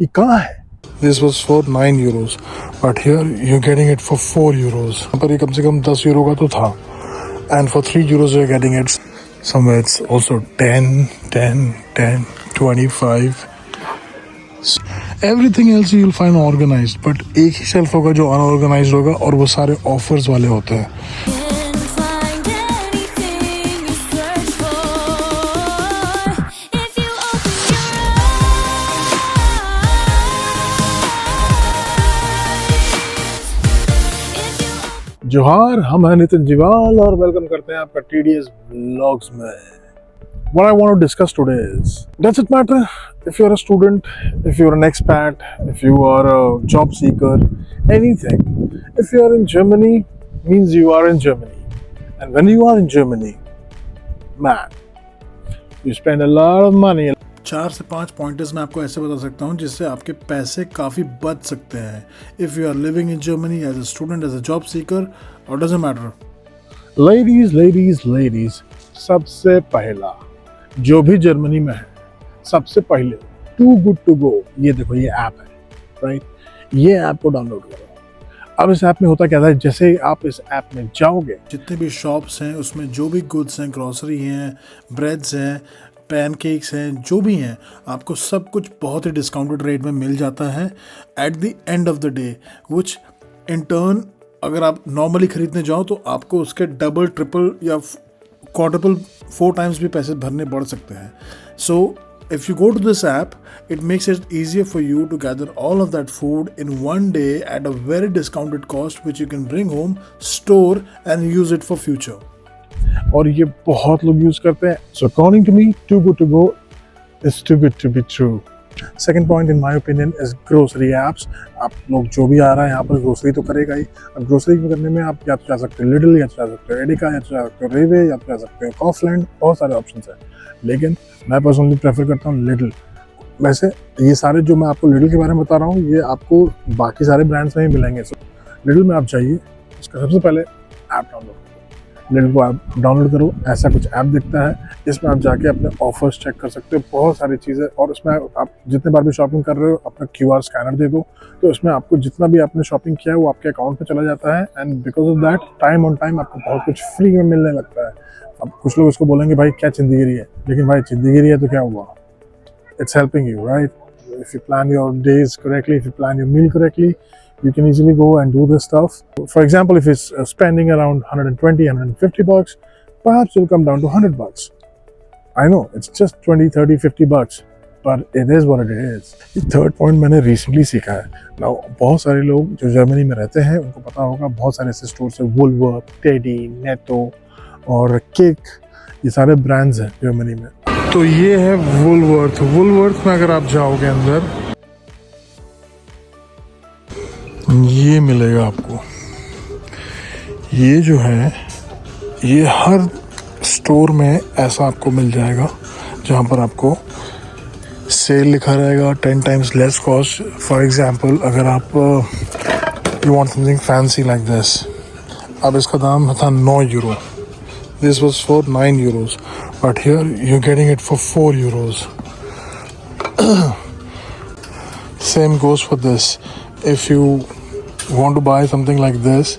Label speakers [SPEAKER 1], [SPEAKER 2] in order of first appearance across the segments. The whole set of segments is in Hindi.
[SPEAKER 1] ये कहाँ है? This was for 9 euros, but here you're getting it for 4 euros. यहाँ पर ये कम से कम 10 euro का तो था, and for 3 euros you're getting it somewhere. It's also 10, 10, 10, 25. Everything else you'll find organized, but एक ही शेल्फ होगा जो अनऑर्गेनाइज्ड होगा और वो सारे ऑफर्स वाले होते हैं. जोहार, हम हैं नितिन जीवाल और वेलकम करते हैं आपका TDS व्लॉग्स में. What I want to discuss today is, does it matter if you're a student, if you're an expat, if you are a job seeker, anything. If you are in Germany, means you are in Germany. And when you are in Germany, man, you spend a lot of money. 4 से 5 पॉइंटर्स मैं आपको ऐसे बता सकता हूँ जिससे आपके पैसे काफ़ी बच सकते हैं. If you are living in Germany as a student, as a job seeker, और डजंट मैटर. लेडीज, सबसे पहला जो भी जर्मनी में है, सबसे पहले टू गुड टू गो, ये देखो ये ऐप है, राइट. ये ऐप को डाउनलोड करो. अब इस ऐप में होता क्या था, जैसे आप इस ऐप में जाओगे, जितने भी शॉप्स हैं उसमें जो भी गुड्स हैं, ग्रोसरी हैं, ब्रेड्स हैं, पैनकेक्स हैं, जो भी हैं, आपको सब कुछ बहुत ही डिस्काउंटेड रेट में मिल जाता है at the end of the day. Which in turn अगर आप नॉर्मली खरीदने जाओ तो आपको उसके डबल, ट्रिपल या क्वाड्रपल 4 टाइम्स भी पैसे भरने पड़ सकते हैं. सो if you go to this app, it makes it easier for you to gather all of that food in one day at a very discounted cost, which you can bring home, store and use it for future. और ये बहुत लोग यूज करते हैं. So according to me, too good to go is too good to be true. Second point in my opinion is grocery apps. आप लोग जो भी आ रहा है यहाँ पर ग्रोसरी तो करेगा ही. अब ग्रोसरी करने में आप या तो जा सकते हो लिटिल, या तो जा सकते हो एडिका, या तो जा सकते हो रेवे, या तो जा सकते हो कॉफलैंड. बहुत सारे ऑप्शन हैं, लेकिन मैं पर्सनली प्रेफर करता हूँ लिटिल. वैसे ये सारे जो मैं आपको लिटिल के बारे में बता रहा हूँ, ये आपको बाकी सारे ब्रांड्स में ही मिलेंगे. सो लिटिल में आप जाइए, उसका सबसे पहले ऐप डाउनलोड करो. लिटिल को आप डाउनलोड करो, ऐसा कुछ ऐप दिखता है, इसमें आप जाके अपने ऑफर्स चेक कर सकते हो, बहुत सारी चीज़ें. और उसमें आप जितने बार भी शॉपिंग कर रहे हो, अपना QR स्कैनर दे दो, तो उसमें आपको जितना भी आपने शॉपिंग किया है वो आपके अकाउंट में चला जाता है. And because of that, time on time आपको बहुत कुछ फ्री में मिलने लगता है. अब कुछ लोग इसको बोलेंगे भाई क्या चिंदीगिरी है, लेकिन भाई चिंदीगिरी है तो क्या हुआ, it's helping you, right. If you plan your days correctly, if you plan your meal correctly, you can easily go and do this stuff. For example, if it's spending around 120, 150 bucks, perhaps it'll come down to 100 bucks. I know, it's just 20, 30, 50 bucks, but it is what it is. ये third point मैंने recently सीखा है. Now, बहुत सारे लोग जो जर्मनी में रहते हैं उनको पता होगा, बहुत सारे ऐसे स्टोर्स हैं, वुलवर्थ, टेडी, नेटो और किक, ये सारे ब्रांड्स हैं जर्मनी में. तो ये है वुलवर्थ. वुलवर्थ में अगर आप जाओगे अंदर, ये मिलेगा आपको. ये जो है, ये हर स्टोर में ऐसा आपको मिल जाएगा जहाँ पर आपको सेल लिखा रहेगा, 10 times less cost. For example, अगर आप you want something fancy like this, अब इसका दाम था 9 euro. This was for 9 euros, but here you are getting it for 4 euros. Same goes for this. If you want to buy something like this,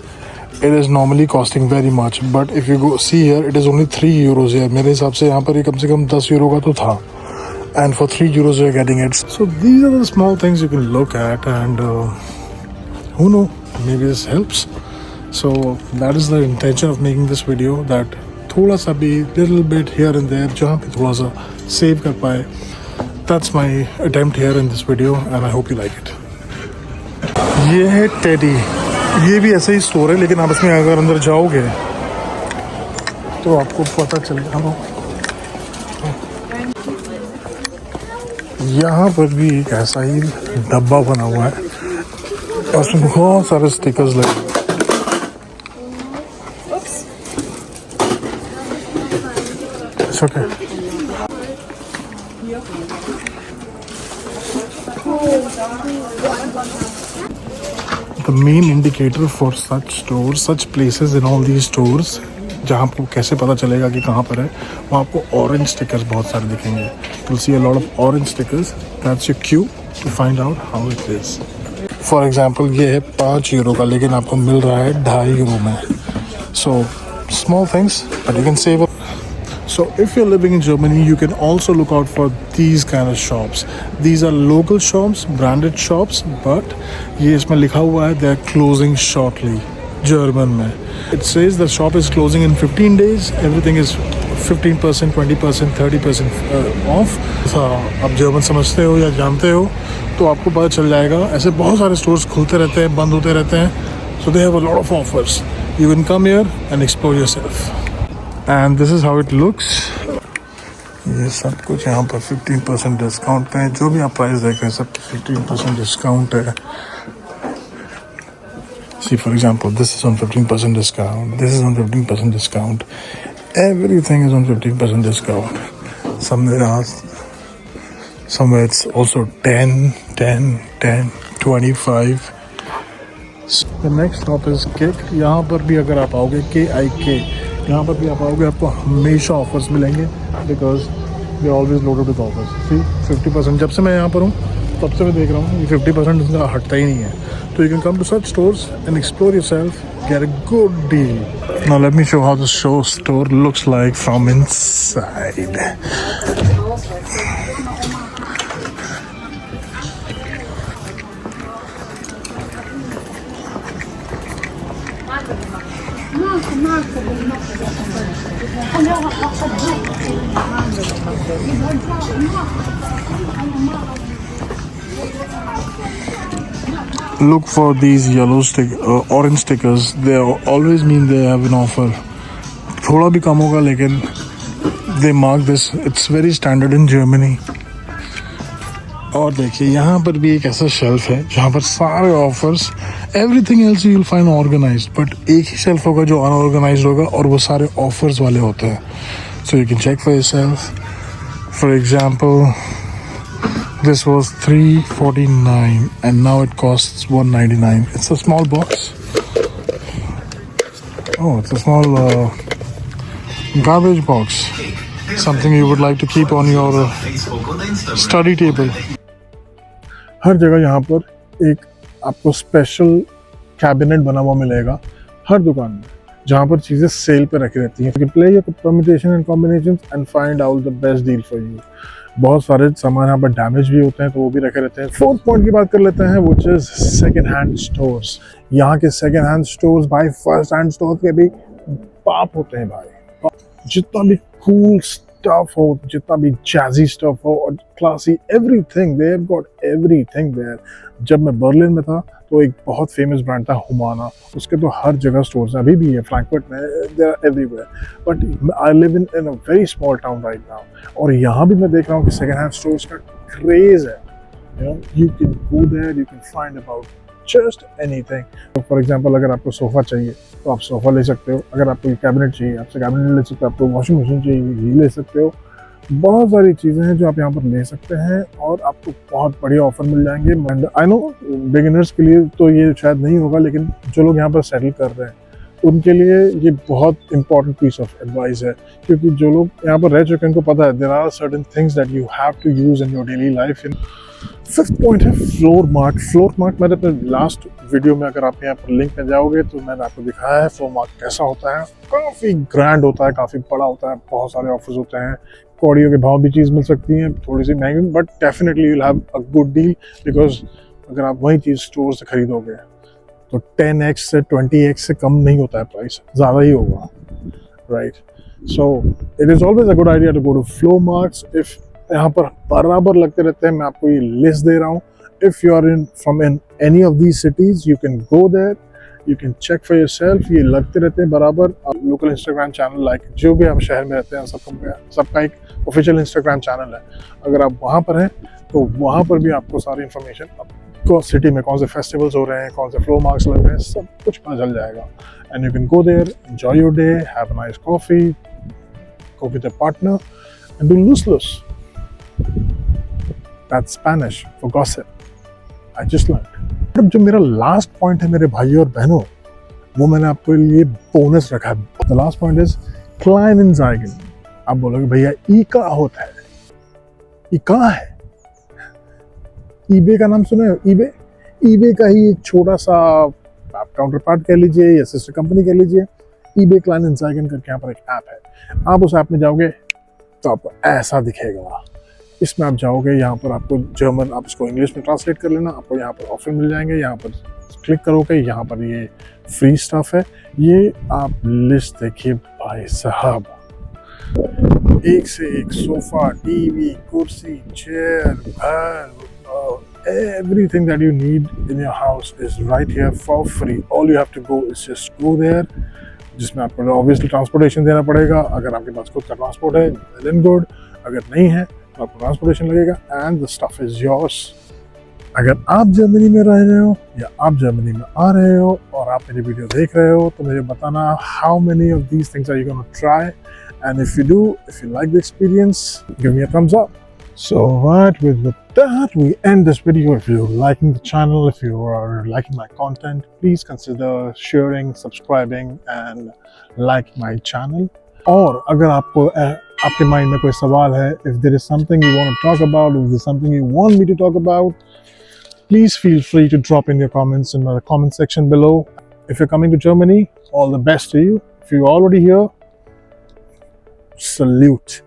[SPEAKER 1] it is normally costing very much, but if you go see here, it is only 3 euros here. मेरे हिसाब से यहाँ पर ये कम से कम 10 euro का तो था, and for 3 euros you're getting it. So these are the small things you can look at, and who know, maybe this helps. So that is the intention of making this video, that थोड़ा सा भी little bit here and there जहाँ पे थोड़ा सा save कर पाए. That's my attempt here in this video, and I hope you like it. ये है टेडी. ये भी ऐसा ही स्टोर है, लेकिन आप इसमें अगर अंदर जाओगे तो आपको पता चलेगा. यहाँ पर भी एक ऐसा ही डब्बा बना हुआ है और उसमें बहुत सारे स्टिकर्स लगे. It's okay. The main indicator for such stores, such places in all these stores, जहाँ आपको कैसे पता चलेगा कि कहाँ पर है, वहाँ आपको ऑरेंज स्टिकर्स बहुत सारे दिखेंगे. You'll see a lot of orange stickers. That's your cue. to find out how it is. For example, ये है 5 यूरो का, लेकिन आपको मिल रहा है 2.5 यूरो में. So small things, but you can save. So if you're living in Germany, you can also look out for these kind of shops. These are local shops, branded shops, but ये इसमें लिखा हुआ है they are closing shortly. German में. It says the shop is closing in 15 days. Everything is 15%, 20%, 30% off. आप जर्मन समझते हो या जानते हो तो आपको पता चल जाएगा. ऐसे बहुत सारे स्टोर्स खुलते रहते हैं, बंद होते रहते हैं. So they have a lot of offers. You can come here and explore yourself. And this is how it looks. ये सब कुछ यहाँ पर 15% डिस्काउंट पे है. जो भी आप प्राइस देख रहे हैं सब 15% डिस्काउंट है. See, for example, this is on 15% discount. This is on 15% discount. Everything is on 15% discount. Somewhere it's also 10, 10, 10, 25. The next stop is KIK. यहाँ पर भी अगर आप आओगे KIK, यहाँ पर भी आप आओगे आपको हमेशा ऑफर्स मिलेंगे because they always loaded with offers. See, 50%. जब से मैं यहाँ पर हूँ तब से मैं देख रहा हूँ ये 50% इसका हटता ही नहीं है. So you can come to such stores and explore yourself, get a good deal. Now let me show how the store looks like from inside. Look for these yellow orange stickers. They always mean they have an offer. थोड़ा भी कम होगा लेकिन they mark this. It's very standard in Germany. और देखिए यहाँ पर भी एक ऐसा शेल्फ है जहाँ पर सारे offers, everything else you will find organised, but एक ही शेल्फ होगा जो अनऑर्गेनाइज्ड होगा और वो सारे ऑफर्स वाले होते हैं. So you can check for yourself. For example this was $3.49 and now it costs $1.99. It's a small box. Oh, it's a small garbage box. Something you would like to keep on your study table. हर जगह यहाँ पर एक आपको स्पेशल कैबिनेट बना हुआ मिलेगा हर दुकान में, जहाँ पर चीज़ें सेल पे रखी रहती हैं. You can play your permutation and combinations and find out the best deal for you. बहुत सारे सामान यहाँ पर डैमेज भी होते हैं तो वो भी रखे रहते हैं. 4th पॉइंट की बात कर लेते हैं, which is second hand stores. यहाँ के सेकेंड हैंड स्टोर्स भाई फर्स्ट हैंड स्टोर के भी बाप होते हैं भाई. जितना भी कूल स्टफ हो, जितना भी जैजी स्टफ हो और classy, everything, they have got everything there. जब मैं बर्लिन में था तो एक बहुत फेमस ब्रांड था हुमाना, उसके तो हर जगह स्टोर्स हैं, अभी भी है फ्रैंकफर्ट में, they are everywhere. But I live in a very small town right now, और यहाँ भी मैं देख रहा हूँ कि सेकेंड हैंड स्टोर्स का क्रेज है. You can go there, you can find about just anything. For example अगर आपको सोफ़ा चाहिए तो आप सोफ़ा ले सकते हो, अगर आपको कैबिनेट चाहिए आपसे कैबिनेट ले सकते हो, आपको वॉशिंग मशीन चाहिए ये ले सकते हो. बहुत सारी चीज़ें हैं जो आप यहाँ पर ले सकते हैं और आपको बहुत बढ़िया ऑफर मिल जाएंगे. आई नो बिगिनर्स के लिए तो ये शायद नहीं होगा, लेकिन जो लोग यहाँ पर सेटल कर रहे हैं उनके लिए ये बहुत इंपॉर्टेंट पीस ऑफ एडवाइस है, क्योंकि जो लोग यहाँ पर रह चुके हैं उनको पता है there are certain things that you have to use in your daily life. In 5th point है फ्लोर मार्ट. फ्लोर मार्ट मैंने अपने लास्ट वीडियो में, अगर आप यहाँ पर लिंक में जाओगे तो मैंने आपको दिखाया है फ्लोर मार्ट कैसा होता है. काफ़ी ग्रैंड होता है, काफ़ी बड़ा होता है, बहुत सारे ऑफर्स होते हैं, कौड़ियों के भाव भी चीज़ मिल सकती है, थोड़ी सी महंगी, but definitely you will have a good deal. Because अगर आप वही चीज़ स्टोर से खरीदोगे तो 10x से 20x से कम नहीं होता है प्राइस, ज़्यादा ही होगा, right. So it is always a good idea to go to floor marts. If यहाँ पर बराबर लगते रहते हैं, मैं आपको ये लिस्ट दे रहा हूँ. If you are in from in any of these cities you can go there, you can check for yourself. ये लगते रहते हैं बराबर. लोकल इंस्टाग्राम चैनल लाइक जो भी आप शहर में रहते हैं सबका एक ऑफिशियल इंस्टाग्राम चैनल है. अगर आप वहाँ पर हैं तो वहाँ पर भी आपको सारी इन्फॉर्मेशन, आपको सिटी में कौन से फेस्टिवल्स हो रहे हैं, कौन से फ्लोर मार्क्स लग रहे हैं, सब कुछ पता चल जाएगा. And you can go there, enjoy your day, have a nice coffee, go with a partner and do loose. That's Spanish for gossip. I just learned. अब जो मेरा लास्ट पॉइंट है मेरे भाइयों और बहनों, वो मैंने आपके लिए बोनस रखा है. The last point is Kleinanzeigen. आप बोलोगे भैया ई क्या होता है, ई कहाँ है? ईबे का नाम सुने हो? ईबे ईबे का ही एक छोटा सा आप काउंटर पार्ट कह लीजिए या सिस्टर कंपनी कह लीजिए। ईबे क्लाइनेंसाइगन करके यहाँ पर एक ऐप है। आप उस ऐप में जाओगे तो आपको ऐसा दिखेगा। इसमें आप जाओगे, यहाँ पर आपको जर्मन, आप इसको इंग्लिश में ट्रांसलेट कर लेना, आपको यहाँ पर ऑफर मिल जाएंगे। यहाँ पर क्लिक करोगे, यहाँ पर ये फ्री स्टफ है। ये आप लिस्ट देखिए भाई साहब, एक से एक सोफा, टीवी, कुर्सी, चेयर, घर, everything that you need in your house is right here for free. All you have to go is just go there. जिसमें आपको ऑब्वियसली ट्रांसपोर्टेशन देना पड़ेगा। अगर आपके पास खुद का ट्रांसपोर्ट है, well and good. अगर नहीं है तो आपको ट्रांसपोर्टेशन लगेगा and the stuff is yours. अगर आप जर्मनी में रह रहे हो या आप जर्मनी में आ रहे हो और आप मेरी वीडियो देख रहे हो तो मुझे बताना how many of these things are you gonna try, and if you do, if you like the experience, give me a thumbs up. So right, with that we end this video. If you're liking the channel, if you are liking my content, please consider sharing, subscribing and like my channel. और अगर आपको आपके माइंड में कोई सवाल है, if there is something you want to talk about, if there is something you want me to talk about, please feel free to drop in your comments in the comment section below. If you're coming to Germany, all the best to you. If you're already here, salute.